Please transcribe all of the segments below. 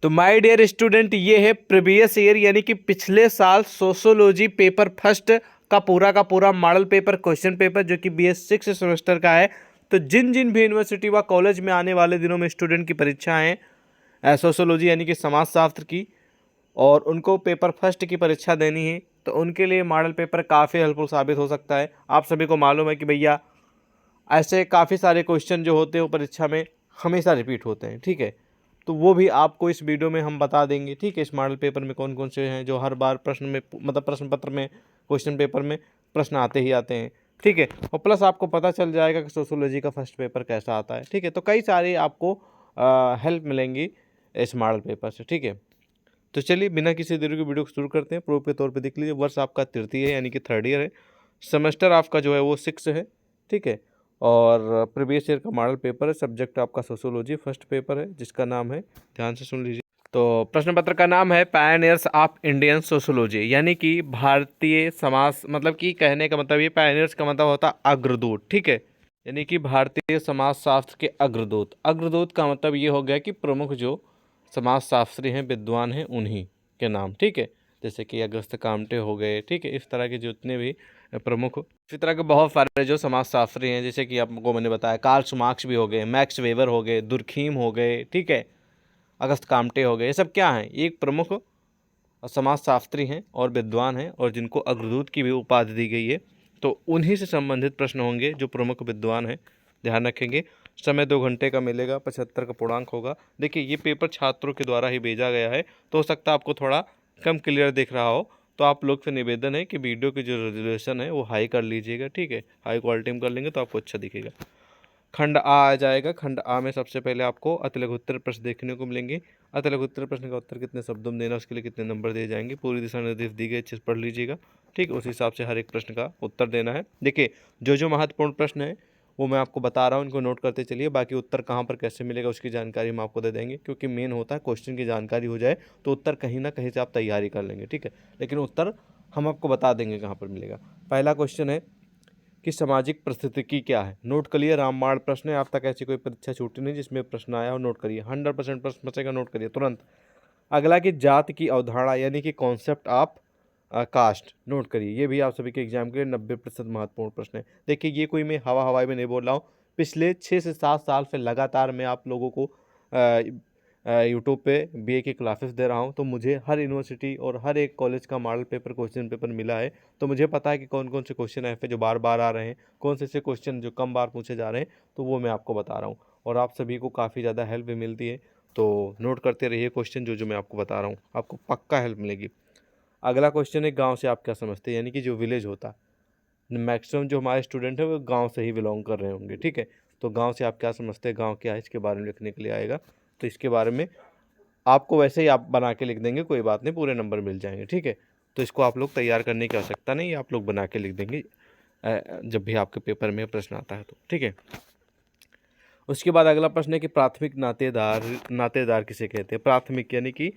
तो my dear student, ये है प्रीवियस ईयर यानी कि पिछले साल सोशियोलॉजी पेपर फर्स्ट का पूरा मॉडल पेपर क्वेश्चन पेपर जो कि BS 6 सेमेस्टर का है। तो जिन जिन भी यूनिवर्सिटी व कॉलेज में आने वाले दिनों में स्टूडेंट की परीक्षा है सोशियोलॉजी यानी कि समाजशास्त्र की, और उनको पेपर फर्स्ट की परीक्षा देनी है, तो उनके लिए मॉडल पेपर काफ़ी हेल्पफुल साबित हो सकता है। आप सभी को मालूम है कि भैया ऐसे काफ़ी सारे क्वेश्चन जो होते हैं वो परीक्षा में हमेशा रिपीट होते हैं, ठीक है। तो वो भी आपको इस वीडियो में हम बता देंगे, ठीक है। इस मॉडल पेपर में कौन कौन से हैं जो हर बार प्रश्न में, मतलब प्रश्न पत्र में, क्वेश्चन पेपर में प्रश्न आते ही आते हैं, ठीक है। और प्लस आपको पता चल जाएगा कि सोशियोलॉजी का फर्स्ट पेपर कैसा आता है, ठीक है। तो कई सारी आपको हेल्प मिलेंगी इस मॉडल पेपर से, ठीक है। तो चलिए बिना किसी देरी के वीडियो को शुरू करते हैं। प्रूफ के तौर पे देख लीजिए, वर्ष आपका तृतीय है यानी कि थर्ड ईयर है, सेमेस्टर आपका जो है वो 6 है, ठीक है। और प्रीवियस ईयर का मॉडल पेपर है, सब्जेक्ट आपका सोशियोलॉजी फर्स्ट पेपर है जिसका नाम है, ध्यान से सुन लीजिए। तो प्रश्न पत्र का नाम है पायनियर्स ऑफ इंडियन सोशियोलॉजी, यानी कि भारतीय समाज, मतलब कि कहने का मतलब ये पायनियर्स का मतलब होता है अग्रदूत, ठीक है। यानी कि भारतीय समाजशास्त्र के अग्रदूत। अग्रदूत का मतलब ये हो गया कि प्रमुख जो समाजशास्त्री हैं, विद्वान हैं, उन्हीं के नाम, ठीक है। जैसे कि अगस्त कामटे हो गए, ठीक है। इस तरह के जितने भी प्रमुख, इसी तरह के बहुत सारे जो समाजशास्त्री हैं, जैसे कि आपको मैंने बताया कार्ल मार्क्स भी हो गए, मैक्स वेबर हो गए, दुर्खीम हो गए, ठीक है, अगस्त कामटे हो गए। ये सब क्या हैं? एक प्रमुख समाजशास्त्री हैं और विद्वान हैं, और जिनको अग्रदूत की भी उपाधि दी गई है। तो उन्हीं से संबंधित प्रश्न होंगे जो प्रमुख विद्वान हैं, ध्यान रखेंगे। समय 2 घंटे का मिलेगा, 75 का पूर्णांक होगा। देखिए ये पेपर छात्रों के द्वारा ही भेजा गया है, तो हो सकता है आपको थोड़ा कम क्लियर दिख रहा हो। तो आप लोग से निवेदन है कि वीडियो की जो रेजोल्यूशन है वो हाई कर लीजिएगा, ठीक है। हाई क्वालिटी में कर लेंगे तो आपको अच्छा दिखेगा। खंड आ जाएगा। खंड आ में सबसे पहले आपको अतिलघुत्तर प्रश्न देखने को मिलेंगे। अतिलघुत्तर प्रश्न का उत्तर कितने शब्दों में देना, उसके लिए कितने नंबर दिए जाएंगे, पूरी दिशा निर्देश दी गई, अच्छे से पढ़ लीजिएगा, ठीक है। उस हिसाब से हर एक प्रश्न का उत्तर देना है। देखिए जो जो महत्वपूर्ण प्रश्न है वो मैं आपको बता रहा हूँ, इनको नोट करते चलिए। बाकी उत्तर कहाँ पर कैसे मिलेगा उसकी जानकारी हम आपको दे देंगे, क्योंकि मेन होता है क्वेश्चन की जानकारी हो जाए तो उत्तर कहीं ना कहीं से आप तैयारी कर लेंगे, ठीक है। लेकिन उत्तर हम आपको बता देंगे कहाँ पर मिलेगा। पहला क्वेश्चन है कि सामाजिक परिस्थिति क्या है। नोट करिए, रामबाण प्रश्न है, आप तक ऐसी कोई परीक्षा छूटी नहीं जिसमें प्रश्न आया हो। नोट करिए, 100% प्रश्न बचेगा, नोट करिए तुरंत। अगला कि जात की अवधारणा यानी कि कॉन्सेप्ट ऑफ कास्ट, नोट करिए। ये भी आप सभी के एग्जाम के लिए 90% महत्वपूर्ण प्रश्न है। देखिए ये कोई मैं हवाई में नहीं बोल रहा हूँ, पिछले 6 से 7 साल से लगातार मैं आप लोगों को यूट्यूब पे BA की क्लासेस दे रहा हूँ। तो मुझे हर यूनिवर्सिटी और हर एक कॉलेज का मॉडल पेपर क्वेश्चन पेपर मिला है। तो मुझे पता है कि कौन कौन से क्वेश्चन ऐसे जो बार बार आ रहे हैं, कौन से ऐसे क्वेश्चन जो कम बार पूछे जा रहे हैं, तो वो मैं आपको बता रहा हूँ। और आप सभी को काफ़ी ज़्यादा हेल्प भी मिलती है, तो नोट करते रहिए क्वेश्चन जो जो मैं आपको बता रहा हूँ, आपको पक्का हेल्प मिलेगी। अगला क्वेश्चन है गांव से आप क्या समझते हैं, यानी कि जो विलेज होता है। मैक्सिमम जो हमारे स्टूडेंट हैं वो गांव से ही बिलोंग कर रहे होंगे, ठीक है। तो गांव से आप क्या समझते हैं, गांव क्या है, इसके बारे में लिखने के लिए आएगा। तो इसके बारे में आपको वैसे ही आप बना के लिख देंगे, कोई बात नहीं, पूरे नंबर मिल जाएंगे, ठीक है। तो इसको आप लोग तैयार करने की आवश्यकता नहीं, आप लोग बना के लिख देंगे जब भी आपके पेपर में प्रश्न आता है तो, ठीक है। उसके बाद अगला प्रश्न है कि प्राथमिक नातेदार, नातेदार किसे कहते हैं। प्राथमिक यानी कि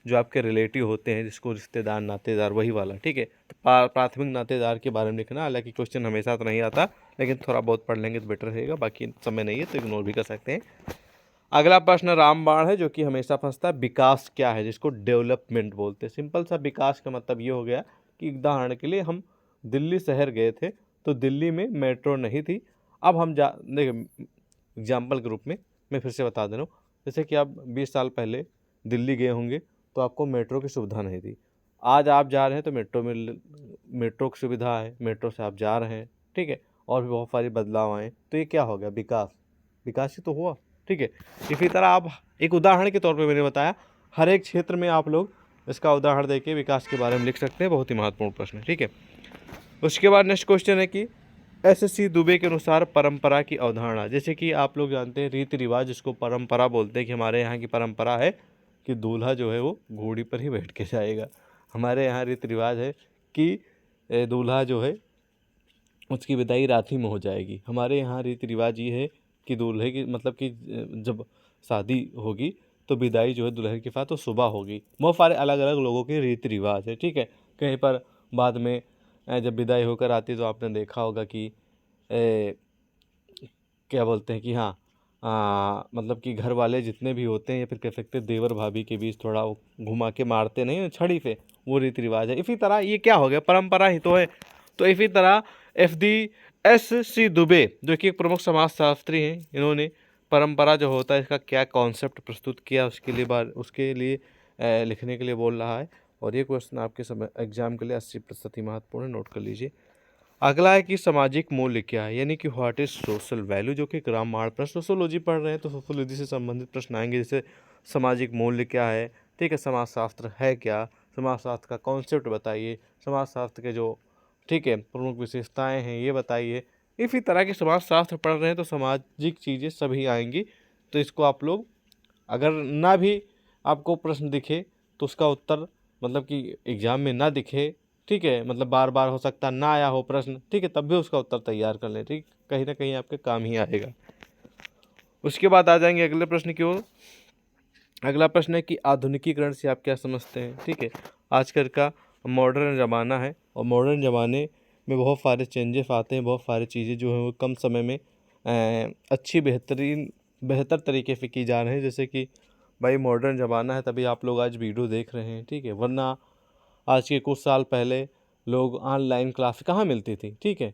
जो आपके रिलेटिव होते हैं, जिसको रिश्तेदार नातेदार, वही वाला, ठीक है। तो प्राथमिक नातेदार के बारे में लिखना। हालांकि क्वेश्चन हमेशा तो नहीं आता, लेकिन थोड़ा बहुत पढ़ लेंगे तो बेटर रहेगा। बाकी समय नहीं है तो इग्नोर भी कर सकते हैं। अगला प्रश्न रामबाण है, जो कि हमेशा फंसता है। विकास क्या है, जिसको डेवलपमेंट बोलते हैं। सिंपल सा विकास का मतलब ये हो गया कि उदाहरण के लिए हम दिल्ली शहर गए थे, तो दिल्ली में मेट्रो नहीं थी। अब हम देखिए एग्जाम्पल के रूप में मैं फिर से बता दे रहा हूँ, जैसे कि आप 20 साल पहले दिल्ली गए होंगे तो आपको मेट्रो की सुविधा नहीं थी। आज आप जा रहे हैं तो मेट्रो की सुविधा है, मेट्रो से आप जा रहे हैं, ठीक है। और भी बहुत सारे बदलाव आए, तो ये क्या हो गया, विकास। विकास ही तो हुआ, ठीक है। इसी तरह आप एक उदाहरण के तौर पे मैंने बताया, हर एक क्षेत्र में आप लोग इसका उदाहरण देके विकास के बारे में लिख सकते हैं। बहुत ही महत्वपूर्ण प्रश्न है, ठीक है। उसके बाद नेक्स्ट क्वेश्चन है कि SSC दुबे के अनुसार परंपरा की अवधारणा। जैसे कि आप लोग जानते हैं रीति रिवाज, जिसको परंपरा बोलते हैं, कि हमारे यहाँ की परंपरा है कि दूल्हा जो है वो घोड़ी पर ही बैठ के जाएगा। हमारे यहाँ रीति रिवाज है कि दूल्हा जो है उसकी विदाई रात ही में हो जाएगी। हमारे यहाँ रीति रिवाज ये है कि दूल्हे की, मतलब कि जब शादी होगी तो विदाई जो है दुल्हन के साथ तो सुबह होगी। बहुत सारे अलग अलग लोगों के रीति रिवाज है, ठीक है। कहीं पर बाद में जब विदाई होकर आती तो आपने देखा होगा कि क्या बोलते हैं कि हाँ, मतलब कि घर वाले जितने भी होते हैं या फिर कह सकते हैं देवर भाभी के बीच थोड़ा वो घुमा के मारते नहीं हैं छड़ी से, वो रीति रिवाज है। इसी तरह ये क्या हो गया, परंपरा ही तो है। तो इसी तरह FD S.C. दुबे जो कि एक प्रमुख समाजशास्त्री हैं, इन्होंने परंपरा जो होता है इसका क्या कॉन्सेप्ट प्रस्तुत किया, उसके लिए लिखने के लिए बोल रहा है। और ये क्वेश्चन आपके समय एग्जाम के लिए 80% ही महत्वपूर्ण है, नोट कर लीजिए। अगला है कि सामाजिक मूल्य क्या है, यानी कि व्हाट इज सोशल वैल्यू, जो कि ग्रामार प्रश्न। सोशोलॉजी पढ़ रहे हैं तो सोशोलॉजी से संबंधित प्रश्न आएंगे, जैसे सामाजिक मूल्य क्या है, ठीक है, समाजशास्त्र है क्या, समाजशास्त्र का कॉन्सेप्ट बताइए, समाजशास्त्र के जो ठीक है प्रमुख विशेषताएं हैं ये बताइए। इसी तरह के समाजशास्त्र पढ़ रहे हैं तो सामाजिक चीज़ें सभी आएंगी। तो इसको आप लोग, अगर ना भी आपको प्रश्न दिखे तो उसका उत्तर, मतलब कि एग्जाम में ना दिखे, ठीक है, मतलब बार बार हो सकता ना आया हो प्रश्न, ठीक है, तब भी उसका उत्तर तैयार कर लें, ठीक, कहीं ना कहीं आपके काम ही आएगा। उसके बाद आ जाएंगे अगले प्रश्न की ओर। अगला प्रश्न है कि आधुनिकीकरण से आप क्या समझते हैं, ठीक है। आजकल का मॉडर्न ज़माना है और मॉडर्न ज़माने में बहुत सारे चेंजेस आते हैं, बहुत सारी चीज़ें जो हैं वो कम समय में अच्छी बेहतर तरीके से की जा रही हैं। जैसे कि भाई मॉडर्न ज़माना है तभी आप लोग आज वीडियो देख रहे हैं, ठीक है, वरना आज के कुछ साल पहले लोग ऑनलाइन क्लास कहाँ मिलती थी, ठीक है,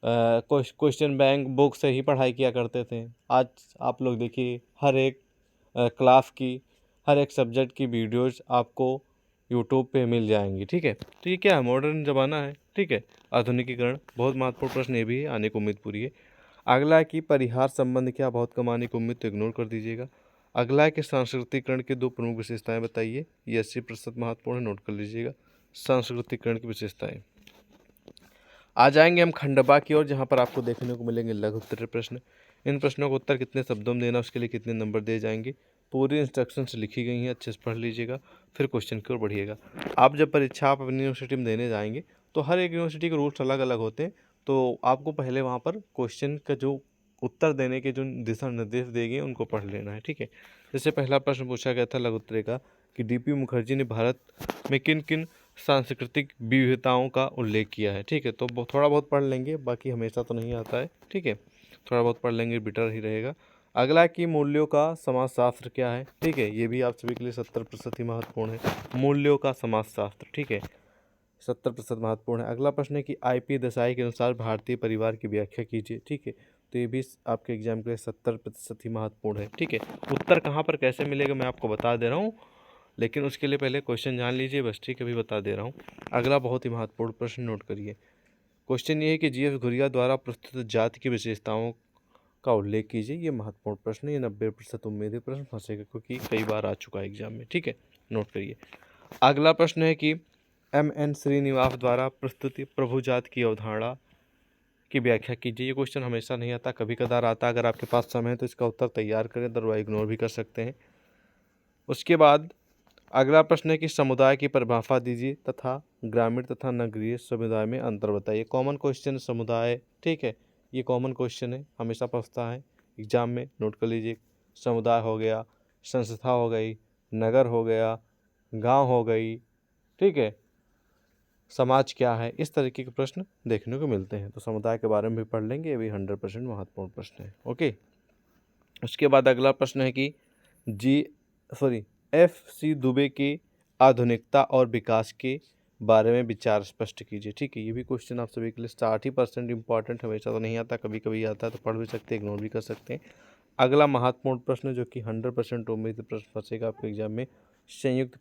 क्वेश्चन बैंक बुक से ही पढ़ाई किया करते थे। आज आप लोग देखिए हर एक क्लास की, हर एक सब्जेक्ट की वीडियोस आपको यूट्यूब पे मिल जाएंगी, ठीक है। तो ये क्या है, मॉडर्न ज़माना है, ठीक है। आधुनिकीकरण बहुत महत्वपूर्ण प्रश्न ये भी है, आने की उम्मीद पूरी है। अगला है कि परिहार संबंध क्या, बहुत कम आने की उम्मीद, तो इग्नोर कर दीजिएगा। अगला है कि सांस्कृतिकरण की 2 प्रमुख विशेषताएं बताइए, ये 80% महत्वपूर्ण है, नोट कर लीजिएगा। सांस्कृतिकरण की विशेषताएं। आ जाएंगे हम खंडवा की ओर, जहाँ पर आपको देखने को मिलेंगे लघु उत्तर प्रश्न। इन प्रश्नों को उत्तर कितने शब्दों में देना, उसके लिए कितने नंबर दिए जाएंगे, पूरी इंस्ट्रक्शंस लिखी गई हैं, अच्छे से पढ़ लीजिएगा, फिर क्वेश्चन की ओर बढ़िएगा। आप जब परीक्षा आप अपनी यूनिवर्सिटी में देने जाएंगे तो हर एक यूनिवर्सिटी के रूल्स अलग अलग होते हैं। तो आपको पहले वहाँ पर क्वेश्चन का जो उत्तर देने के जो दिशा निर्देश दिए गए उनको पढ़ लेना है, ठीक है। जैसे पहला प्रश्न पूछा गया था लघु उत्तरे का कि DP मुखर्जी ने भारत में किन किन सांस्कृतिक विविधताओं का उल्लेख किया है, ठीक है। तो थोड़ा बहुत पढ़ लेंगे, बाकी हमेशा तो नहीं आता है, ठीक है, थोड़ा बहुत पढ़ लेंगे बेटर ही रहेगा। अगला कि मूल्यों का समाजशास्त्र क्या है, ठीक है, ये भी आप सभी के लिए 70% ही महत्वपूर्ण है, मूल्यों का समाजशास्त्र, ठीक है, 70% महत्वपूर्ण है। अगला प्रश्न है कि IP देसाई के अनुसार भारतीय परिवार की व्याख्या कीजिए, ठीक है। तो ये भी आपके एग्जाम के लिए 70% ही महत्वपूर्ण है, ठीक है। उत्तर कहाँ पर कैसे मिलेगा मैं आपको बता दे रहा हूँ, लेकिन उसके लिए पहले क्वेश्चन जान लीजिए बस, ठीक है, अभी बता दे रहा हूँ। अगला बहुत ही महत्वपूर्ण प्रश्न नोट करिए। क्वेश्चन ये है कि GF घुरिया द्वारा प्रस्तुत जाति की विशेषताओं का उल्लेख कीजिए। ये महत्वपूर्ण प्रश्न है, ये 90% उम्मीद है प्रश्न फंसेगा, क्योंकि कई बार आ चुका है एग्जाम में, ठीक है, नोट करिए। अगला प्रश्न है कि MN श्रीनिवास द्वारा प्रस्तुत प्रभुजात की अवधारणा की व्याख्या कीजिए। ये क्वेश्चन हमेशा नहीं आता, कभी कदार आता। अगर आपके पास समय है तो इसका उत्तर तैयार करें, अदरवाइज इग्नोर भी कर सकते हैं। उसके बाद अगला प्रश्न है कि समुदाय की परिभाषा दीजिए तथा ग्रामीण तथा नगरीय समुदाय में अंतर बताइए। कॉमन क्वेश्चन समुदाय, ठीक है, ये कॉमन क्वेश्चन है, हमेशा पूछता है एग्जाम में, नोट कर लीजिए। समुदाय हो गया, संस्था हो गई, नगर हो गया, गांव हो गई, ठीक है, समाज क्या है, इस तरीके के प्रश्न देखने को मिलते हैं। तो समुदाय के बारे में भी पढ़ लेंगे, ये भी 100% महत्वपूर्ण प्रश्न है, ओके। उसके बाद अगला प्रश्न है कि FC दुबे की आधुनिकता और विकास के बारे में विचार स्पष्ट कीजिए, ठीक है। ये भी क्वेश्चन आप सभी के लिए 60% इंपॉर्टेंट, हमेशा तो नहीं आता, कभी कभी आता है, तो पढ़ भी सकते हैं, इग्नोर भी कर सकते हैं। अगला महत्वपूर्ण प्रश्न जो कि 100% उम्मीद प्रश्न फंसेगा आपके एग्जाम में, संयुक्त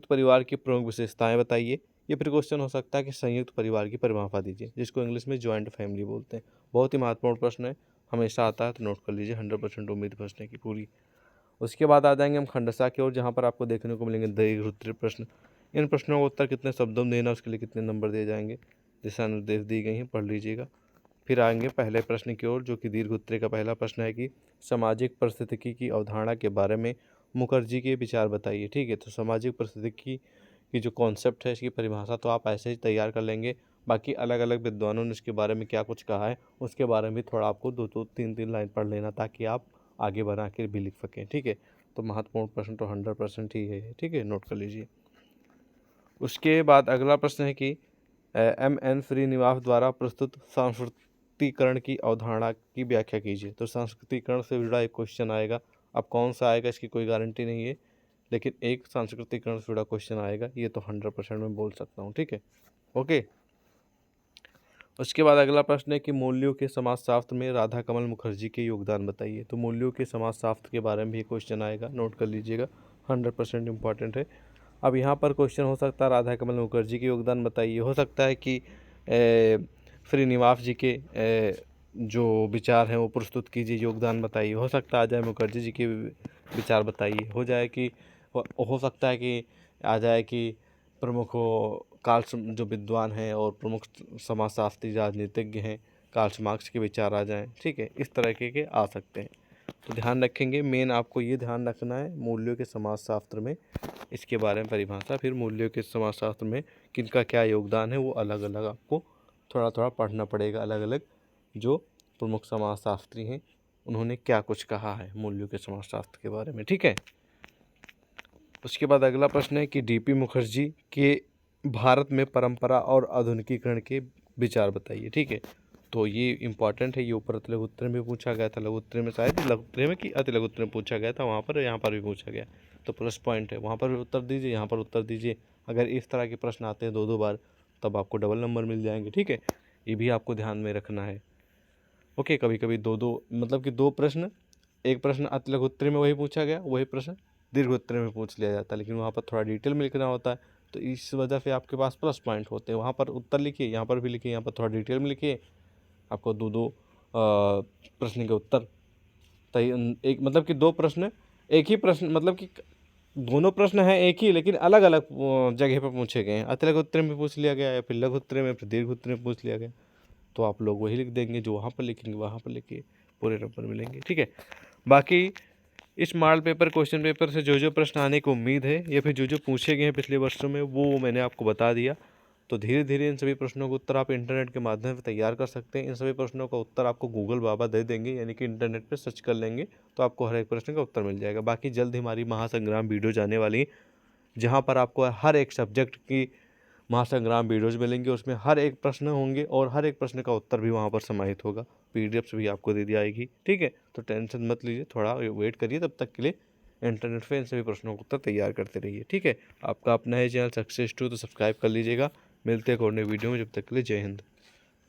परिवार की प्रमुख विशेषताएं बताइए। ये फिर क्वेश्चन हो सकता है कि संयुक्त परिवार की परिभाषा दीजिए, जिसको इंग्लिश में जॉइंट फैमिली बोलते हैं। बहुत ही महत्वपूर्ण प्रश्न है, हमेशा आता है, तो नोट कर लीजिए, 100% उम्मीद फंसने की पूरी। उसके बाद आ जाएंगे हम खंडसा की ओर, जहाँ पर आपको देखने को मिलेंगे दीर्घ उत्तरीय प्रश्न। इन प्रश्नों का उत्तर कितने शब्दों में देना, उसके लिए कितने नंबर दिए जाएंगे, दिशा निर्देश दी गई हैं, पढ़ लीजिएगा। फिर आएंगे पहले प्रश्न की ओर, जो कि दीर्घ उत्तरीय का पहला प्रश्न है कि सामाजिक परिस्थितिकी की अवधारणा के बारे में मुखर्जी के विचार बताइए, ठीक है। तो सामाजिक परिस्थितिकी की जो कॉन्सेप्ट है, इसकी परिभाषा तो आप ऐसे ही तैयार कर लेंगे, बाकी अलग अलग विद्वानों ने इसके बारे में क्या कुछ कहा है उसके बारे में भी थोड़ा आपको 2-2 3-3 लाइन पढ़ लेना, ताकि आप आगे बना के भी लिख सकें, ठीक है। तो महत्वपूर्ण प्रश्न तो 100% ही है, ठीक है, नोट कर लीजिए। उसके बाद अगला प्रश्न है कि MN श्रीनिवास द्वारा प्रस्तुत सांस्कृतिकरण की अवधारणा की व्याख्या कीजिए। तो सांस्कृतिकरण से जुड़ा एक क्वेश्चन आएगा। अब कौन सा आएगा इसकी कोई गारंटी नहीं है, लेकिन एक सांस्कृतिकरण से जुड़ा क्वेश्चन आएगा, ये तो 100% मैं बोल सकता हूँ। ठीक है, ओके। उसके बाद अगला प्रश्न है कि मूल्यों के समाजशास्त्र में राधा कमल मुखर्जी के योगदान बताइए। तो मूल्यों के समाजशास्त्र के बारे में भी क्वेश्चन आएगा, नोट कर लीजिएगा, 100% इम्पॉर्टेंट है। अब यहाँ पर क्वेश्चन हो सकता है राधा कमल मुखर्जी के योगदान बताइए, हो सकता है कि श्रीनिवास जी के जो विचार हैं वो प्रस्तुत कीजिए, योगदान बताइए, हो सकता है आ जाए मुखर्जी जी के विचार बताइए, हो सकता है कि आ जाए कि प्रमुख जो विद्वान हैं और प्रमुख समाजशास्त्री राजनीतिज्ञ हैं कार्ल मार्क्स के विचार आ जाएं। ठीक है, इस तरह के आ सकते हैं। तो ध्यान रखेंगे, मेन आपको ये ध्यान रखना है मूल्यों के समाजशास्त्र में इसके बारे में परिभाषा, फिर मूल्यों के समाजशास्त्र में किनका क्या योगदान है वो अलग अलग आपको थोड़ा थोड़ा पढ़ना पड़ेगा। अलग अलग जो प्रमुख समाजशास्त्री हैं उन्होंने क्या कुछ कहा है मूल्यों के समाजशास्त्र के बारे में। ठीक है, उसके बाद अगला प्रश्न है कि डीपी मुखर्जी के भारत में परंपरा और आधुनिकीकरण के विचार बताइए। ठीक है, तो ये इंपॉर्टेंट है, ये ऊपर लघु उत्तर में पूछा गया था, लघु उत्तर में शायद लघु उत्तर में कि अति लघु उत्तर में पूछा गया था, वहाँ पर यहाँ पर भी पूछा गया, तो प्लस पॉइंट है, वहाँ पर भी उत्तर दीजिए, यहाँ पर उत्तर दीजिए। अगर इस तरह के प्रश्न आते हैं दो दो बार तब आपको डबल नंबर मिल जाएंगे। ठीक है, ये भी आपको ध्यान में रखना है। ओके, कभी कभी दो मतलब कि दो प्रश्न, एक प्रश्न अति लघु उत्तर में वही पूछा गया, वही प्रश्न दीर्घ उत्तर में पूछ लिया जाता है, लेकिन वहाँ पर थोड़ा डिटेल में लिखना होता है, तो इस वजह से आपके पास प्लस पॉइंट होते हैं। वहाँ पर उत्तर लिखिए, यहाँ पर भी लिखिए, यहाँ पर थोड़ा डिटेल में लिखिए, आपको दो प्रश्न के उत्तर एक मतलब कि दो प्रश्न एक ही प्रश्न, मतलब कि दोनों प्रश्न हैं एक ही, लेकिन अलग अलग जगह पर पूछे गए हैं। अति लघु उत्तर में पूछ लिया गया या फिर लघु उत्तर में फिर दीर्घ उत्तर में पूछ लिया गया, तो आप लोग वही लिख देंगे जो वहाँ पर लिखेंगे वहाँ पर लिखिए, पूरे नंबर मिलेंगे। ठीक है, बाकी इस मॉडल पेपर क्वेश्चन पेपर से जो प्रश्न आने की उम्मीद है या फिर जो पूछे गए हैं पिछले वर्षों में वो मैंने आपको बता दिया। तो धीरे धीरे इन सभी प्रश्नों का उत्तर आप इंटरनेट के माध्यम से तैयार कर सकते हैं। इन सभी प्रश्नों का उत्तर आपको गूगल बाबा दे देंगे, यानी कि इंटरनेट पर सर्च कर लेंगे तो आपको हर एक प्रश्न का उत्तर मिल जाएगा। बाकी जल्द ही हमारी महासंग्राम वीडियो जाने वाली है, जहाँ पर आपको हर एक सब्जेक्ट की महासंग्राम वीडियोज़ मिलेंगे, उसमें हर एक प्रश्न होंगे और हर एक प्रश्न का उत्तर भी वहाँ पर समाहित होगा, पीडीएफ भी आपको दे दी जाएगी। ठीक है, तो टेंशन मत लीजिए, थोड़ा वेट करिए, तब तक के लिए इंटरनेट पे इन सभी प्रश्नों का उत्तर तैयार करते रहिए। ठीक है, आपका अपना है चैनल सक्सेस टू, तो सब्सक्राइब कर लीजिएगा। मिलते हैं एक और नए वीडियो में, जब तक के लिए जय हिंद।